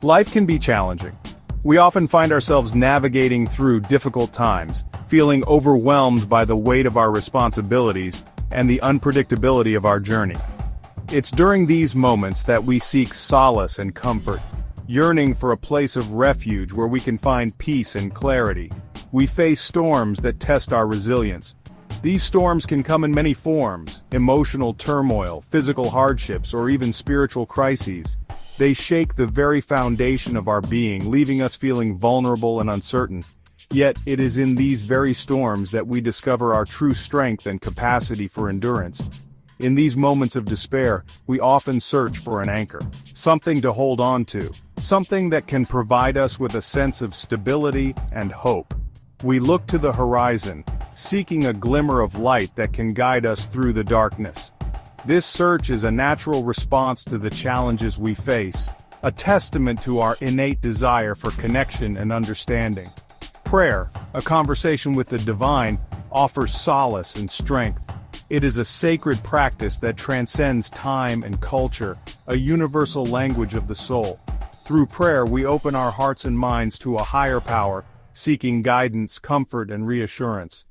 Life can be challenging. We often find ourselves navigating through difficult times, feeling overwhelmed by the weight of our responsibilities and the unpredictability of our journey. It's during these moments that we seek solace and comfort, yearning for a place of refuge where we can find peace and clarity. We face storms that test our resilience. These storms can come in many forms: emotional turmoil, physical hardships, or even spiritual crises. They shake the very foundation of our being, leaving us feeling vulnerable and uncertain. Yet, it is in these very storms that we discover our true strength and capacity for endurance. In these moments of despair, we often search for an anchor, something to hold on to, something that can provide us with a sense of stability and hope. We look to the horizon, seeking a glimmer of light that can guide us through the darkness. This search is a natural response to the challenges we face, a testament to our innate desire for connection and understanding. Prayer, a conversation with the divine, offers solace and strength. It is a sacred practice that transcends time and culture, a universal language of the soul. Through prayer, we open our hearts and minds to a higher power, seeking guidance, comfort, and reassurance.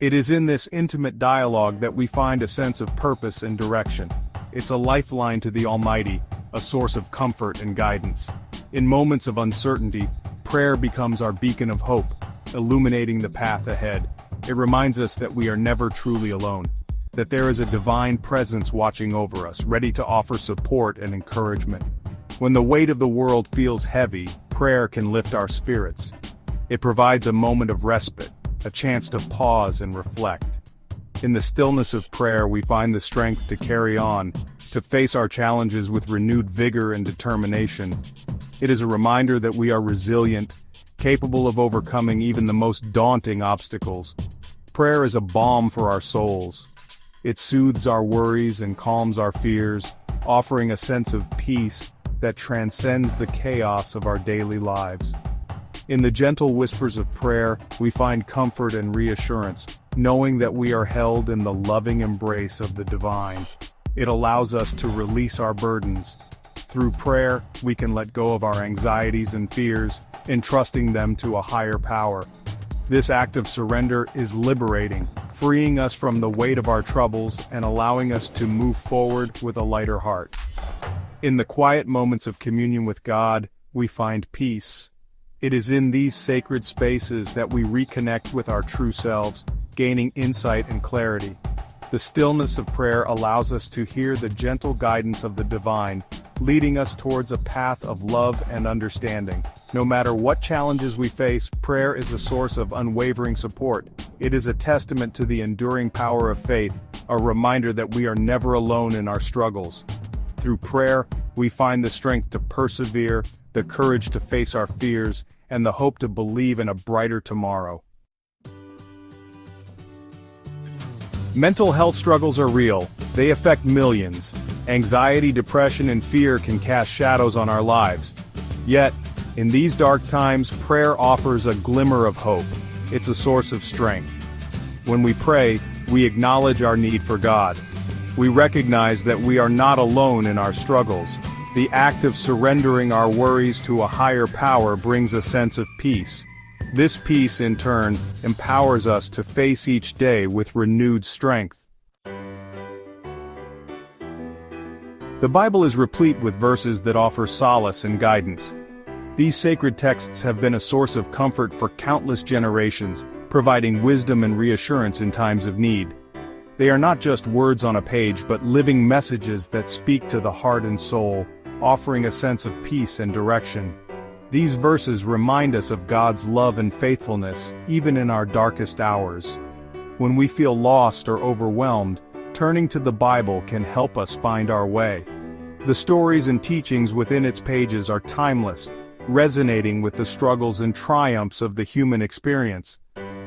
It is in this intimate dialogue that we find a sense of purpose and direction. It's a lifeline to the Almighty, a source of comfort and guidance. In moments of uncertainty, prayer becomes our beacon of hope, illuminating the path ahead. It reminds us that we are never truly alone, that there is a divine presence watching over us, ready to offer support and encouragement. When the weight of the world feels heavy, prayer can lift our spirits. It provides a moment of respite, a chance to pause and reflect. In the stillness of prayer, we find the strength to carry on, to face our challenges with renewed vigor and determination. It is a reminder that we are resilient, capable of overcoming even the most daunting obstacles. Prayer is a balm for our souls. It soothes our worries and calms our fears, offering a sense of peace that transcends the chaos of our daily lives. In the gentle whispers of prayer, we find comfort and reassurance, knowing that we are held in the loving embrace of the divine. It allows us to release our burdens. Through prayer, we can let go of our anxieties and fears, entrusting them to a higher power. This act of surrender is liberating, freeing us from the weight of our troubles and allowing us to move forward with a lighter heart. In the quiet moments of communion with God, we find peace. It is in these sacred spaces that we reconnect with our true selves, gaining insight and clarity. The stillness of prayer allows us to hear the gentle guidance of the divine, leading us towards a path of love and understanding. No matter what challenges we face, prayer is a source of unwavering support. It is a testament to the enduring power of faith, a reminder that we are never alone in our struggles. Through prayer, we find the strength to persevere, the courage to face our fears, and the hope to believe in a brighter tomorrow. Mental health struggles are real. They affect millions. Anxiety, depression, and fear can cast shadows on our lives. Yet, in these dark times, prayer offers a glimmer of hope. It's a source of strength. When we pray, we acknowledge our need for God. We recognize that we are not alone in our struggles. The act of surrendering our worries to a higher power brings a sense of peace. This peace, in turn, empowers us to face each day with renewed strength. The Bible is replete with verses that offer solace and guidance. These sacred texts have been a source of comfort for countless generations, providing wisdom and reassurance in times of need. They are not just words on a page, but living messages that speak to the heart and soul, offering a sense of peace and direction. These verses remind us of God's love and faithfulness, even in our darkest hours. When we feel lost or overwhelmed, turning to the Bible can help us find our way. The stories and teachings within its pages are timeless, resonating with the struggles and triumphs of the human experience.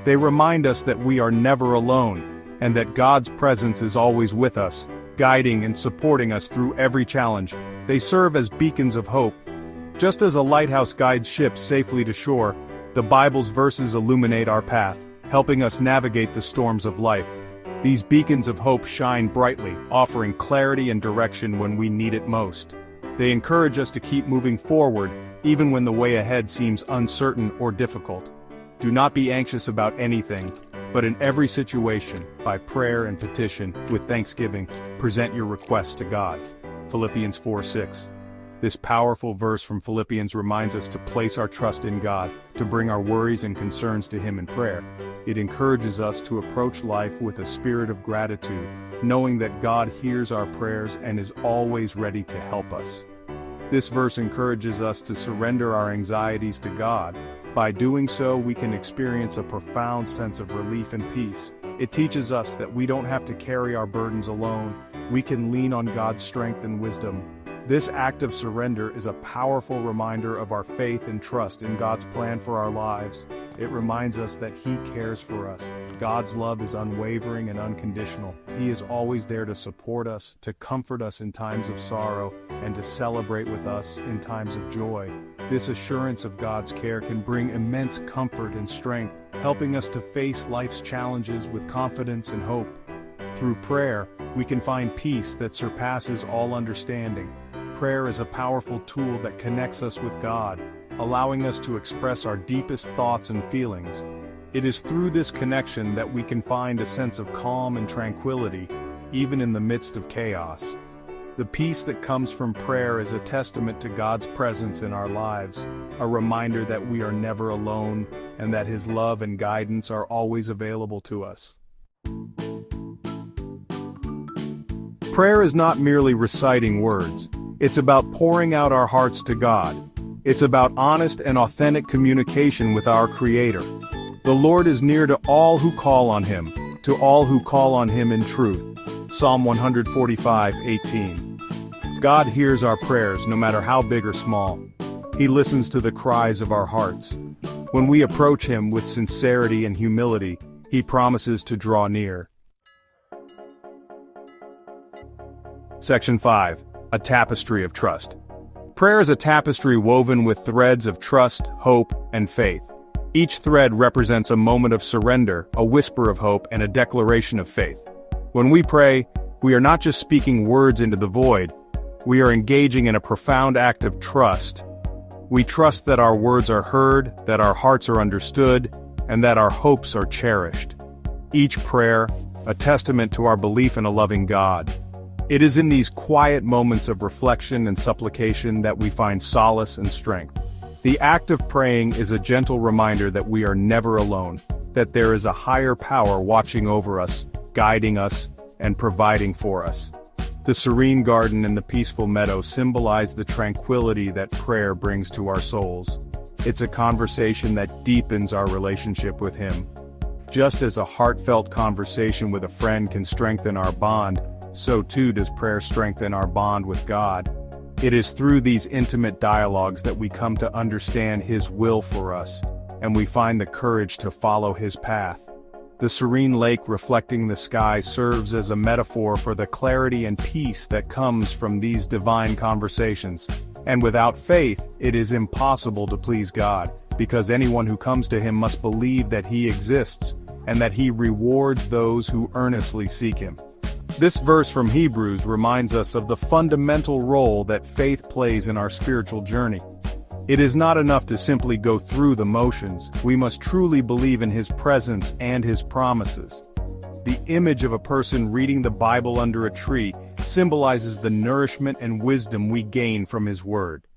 They remind us that we are never alone, and that God's presence is always with us, guiding and supporting us through every challenge. They serve as beacons of hope. Just as a lighthouse guides ships safely to shore, the Bible's verses illuminate our path, helping us navigate the storms of life. These beacons of hope shine brightly, offering clarity and direction when we need it most. They encourage us to keep moving forward, even when the way ahead seems uncertain or difficult. Do not be anxious about anything, but in every situation, by prayer and petition, with thanksgiving, present your requests to God. Philippians 4:6. This powerful verse from Philippians reminds us to place our trust in God, to bring our worries and concerns to Him in prayer. It encourages us to approach life with a spirit of gratitude, knowing that God hears our prayers and is always ready to help us. This verse encourages us to surrender our anxieties to God. By doing so, we can experience a profound sense of relief and peace. It teaches us that we don't have to carry our burdens alone. We can lean on God's strength and wisdom. This act of surrender is a powerful reminder of our faith and trust in God's plan for our lives. It reminds us that He cares for us. God's love is unwavering and unconditional. He is always there to support us, to comfort us in times of sorrow, and to celebrate with us in times of joy. This assurance of God's care can bring immense comfort and strength, helping us to face life's challenges with confidence and hope. Through prayer, we can find peace that surpasses all understanding. Prayer is a powerful tool that connects us with God, allowing us to express our deepest thoughts and feelings. It is through this connection that we can find a sense of calm and tranquility, even in the midst of chaos. The peace that comes from prayer is a testament to God's presence in our lives, a reminder that we are never alone, and that His love and guidance are always available to us. Prayer is not merely reciting words. It's about pouring out our hearts to God. It's about honest and authentic communication with our Creator. The Lord is near to all who call on Him, to all who call on Him in truth. Psalm 145:18. God hears our prayers no matter how big or small. He listens to the cries of our hearts. When we approach Him with sincerity and humility, He promises to draw near. Section 5. A tapestry of trust. Prayer is a tapestry woven with threads of trust, hope, and faith. Each thread represents a moment of surrender, a whisper of hope, and a declaration of faith. When we pray, we are not just speaking words into the void, we are engaging in a profound act of trust. We trust that our words are heard, that our hearts are understood, and that our hopes are cherished. Each prayer, a testament to our belief in a loving God. It is in these quiet moments of reflection and supplication that we find solace and strength. The act of praying is a gentle reminder that we are never alone, that there is a higher power watching over us, guiding us, and providing for us. The serene garden and the peaceful meadow symbolize the tranquility that prayer brings to our souls. It's a conversation that deepens our relationship with Him. Just as a heartfelt conversation with a friend can strengthen our bond, so too does prayer strengthen our bond with God. It is through these intimate dialogues that we come to understand His will for us, and we find the courage to follow His path. The serene lake reflecting the sky serves as a metaphor for the clarity and peace that comes from these divine conversations. And without faith, it is impossible to please God, because anyone who comes to Him must believe that He exists, and that He rewards those who earnestly seek Him. This verse from Hebrews reminds us of the fundamental role that faith plays in our spiritual journey. It is not enough to simply go through the motions. We must truly believe in His presence and His promises. The image of a person reading the Bible under a tree symbolizes the nourishment and wisdom we gain from His Word.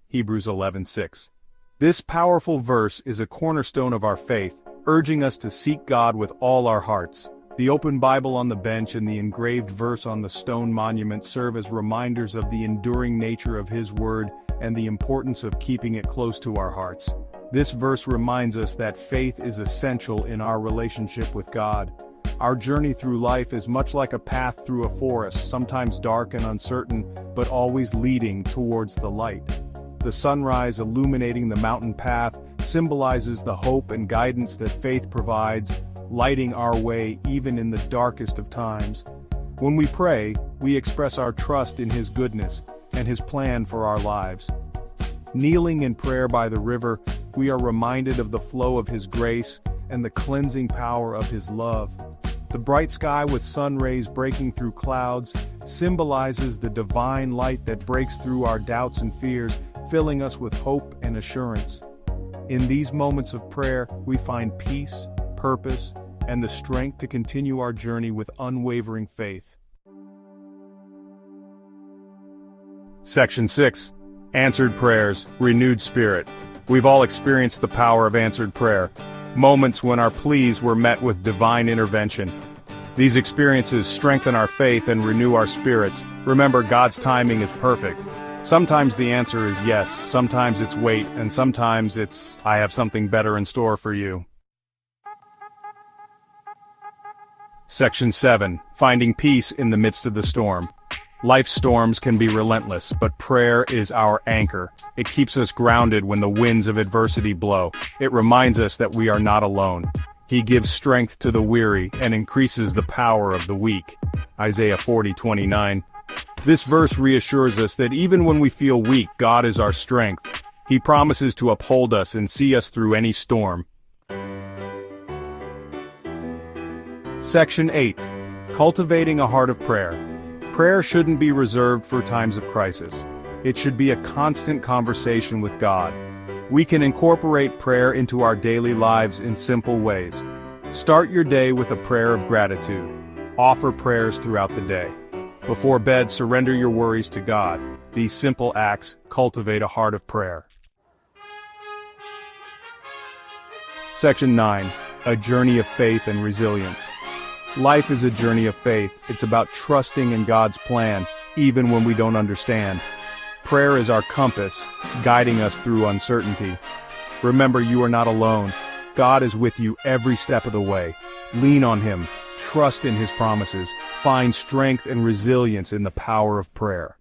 Hebrews 11:6. This powerful verse is a cornerstone of our faith, urging us to seek God with all our hearts. The open Bible on the bench and the engraved verse on the stone monument serve as reminders of the enduring nature of His Word and the importance of keeping it close to our hearts. This verse reminds us that faith is essential in our relationship with God. Our journey through life is much like a path through a forest, sometimes dark and uncertain, but always leading towards the light. The sunrise illuminating the mountain path symbolizes the hope and guidance that faith provides, lighting our way even in the darkest of times. When we pray, we express our trust in His goodness and His plan for our lives. Kneeling in prayer by the river, we are reminded of the flow of His grace and the cleansing power of His love. The bright sky with sun rays breaking through clouds symbolizes the divine light that breaks through our doubts and fears, filling us with hope and assurance. In these moments of prayer, we find peace, purpose, and the strength to continue our journey with unwavering faith. Section 6. Answered Prayers, Renewed Spirit. We've all experienced the power of answered prayer, moments when our pleas were met with divine intervention. These experiences strengthen our faith and renew our spirits. Remember, God's timing is perfect. Sometimes the answer is yes, sometimes it's wait, and sometimes it's, I have something better in store for you. Section 7. Finding Peace in the Midst of the Storm. Life's storms can be relentless, but prayer is our anchor. It keeps us grounded when the winds of adversity blow. It reminds us that we are not alone. He gives strength to the weary and increases the power of the weak. Isaiah 40:29. This verse reassures us that even when we feel weak, God is our strength. He promises to uphold us and see us through any storm. Section 8. Cultivating a Heart of Prayer. Prayer shouldn't be reserved for times of crisis. It should be a constant conversation with God. We can incorporate prayer into our daily lives in simple ways. Start your day with a prayer of gratitude. Offer prayers throughout the day. Before bed, surrender your worries to God. These simple acts cultivate a heart of prayer. Section 9. A Journey of Faith and Resilience. Life is a journey of faith. It's about trusting in God's plan, even when we don't understand. Prayer is our compass, guiding us through uncertainty. Remember, you are not alone. God is with you every step of the way. Lean on Him. Trust in His promises. Find strength and resilience in the power of prayer.